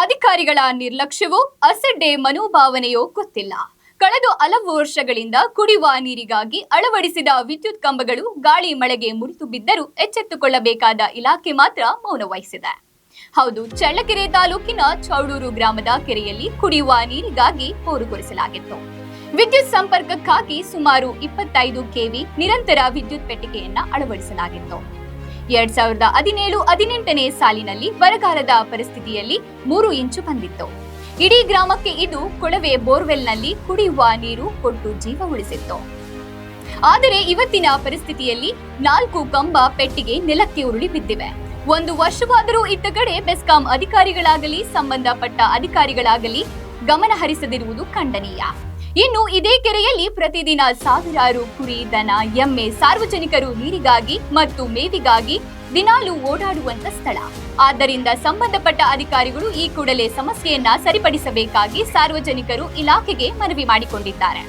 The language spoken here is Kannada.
ಅಧಿಕಾರಿಗಳ ನಿರ್ಲಕ್ಷ್ಯವೋ ಅಸಡ್ಡೆ ಮನೋಭಾವನೆಯೋ ಗೊತ್ತಿಲ್ಲ. ಕಳೆದ ಹಲವು ವರ್ಷಗಳಿಂದ ಕುಡಿಯುವ ನೀರಿಗಾಗಿ ಅಳವಡಿಸಿದ ವಿದ್ಯುತ್ ಕಂಬಗಳು ಗಾಳಿ ಮಳೆಗೆ ಮುರಿದು ಬಿದ್ದರೂ ಎಚ್ಚೆತ್ತುಕೊಳ್ಳಬೇಕಾದ ಇಲಾಖೆ ಮಾತ್ರ ಮೌನ ವಹಿಸಿದೆ. ಹೌದು, ಚಳ್ಳಕೆರೆ ತಾಲೂಕಿನ ಚೌಡೂರು ಗ್ರಾಮದ ಕೆರೆಯಲ್ಲಿ ಕುಡಿಯುವ ನೀರಿಗಾಗಿ ಬೋರು ಕೊರೆಸಲಾಗಿತ್ತು. ವಿದ್ಯುತ್ ಸಂಪರ್ಕಕ್ಕಾಗಿ ಸುಮಾರು 25 ಕೆವಿ ನಿರಂತರ ವಿದ್ಯುತ್ ಪೆಟ್ಟಿಗೆಯನ್ನ ಅಳವಡಿಸಲಾಗಿತ್ತು. 2017-18ನೇ ಸಾಲಿನಲ್ಲಿ ಬರಗಾಲದ ಪರಿಸ್ಥಿತಿಯಲ್ಲಿ 3 ಇಂಚು ಬಂದಿತ್ತು. ಇಡೀ ಗ್ರಾಮಕ್ಕೆ ಇದು ಕೊಳವೆ ಬೋರ್ವೆಲ್ನಲ್ಲಿ ಕುಡಿಯುವ ನೀರು ಕೊಟ್ಟು ಜೀವ ಉಳಿಸಿತ್ತು. ಆದರೆ ಇವತ್ತಿನ ಪರಿಸ್ಥಿತಿಯಲ್ಲಿ 4 ಕಂಬ ಪೆಟ್ಟಿಗೆ ನೆಲಕ್ಕೆ ಉರುಳಿ ಬಿದ್ದಿವೆ. 1 ವರ್ಷವಾದರೂ ಇತ್ತ ಕಡೆ ಬೆಸ್ಕಾಂ ಅಧಿಕಾರಿಗಳಾಗಲಿ ಸಂಬಂಧಪಟ್ಟ ಅಧಿಕಾರಿಗಳಾಗಲಿ ಗಮನ ಹರಿಸದಿರುವುದು ಖಂಡನೀಯ. ಇನ್ನು ಇದೇ ಕೆರೆಯಲ್ಲಿ ಪ್ರತಿದಿನ ಸಾವಿರಾರು ಕುರಿ, ದನ, ಎಮ್ಮೆ ಸಾರ್ವಜನಿಕರು ನೀರಿಗಾಗಿ ಮತ್ತು ಮೇವಿಗಾಗಿ ದಿನಾಲೂ ಓಡಾಡುವಂತ ಸ್ಥಳ. ಆದ್ದರಿಂದ ಸಂಬಂಧಪಟ್ಟ ಅಧಿಕಾರಿಗಳು ಈ ಕೂಡಲೇ ಸಮಸ್ಯೆಯನ್ನ ಸರಿಪಡಿಸಬೇಕಾಗಿ ಸಾರ್ವಜನಿಕರು ಇಲಾಖೆಗೆ ಮನವಿ ಮಾಡಿಕೊಂಡಿದ್ದಾರೆ.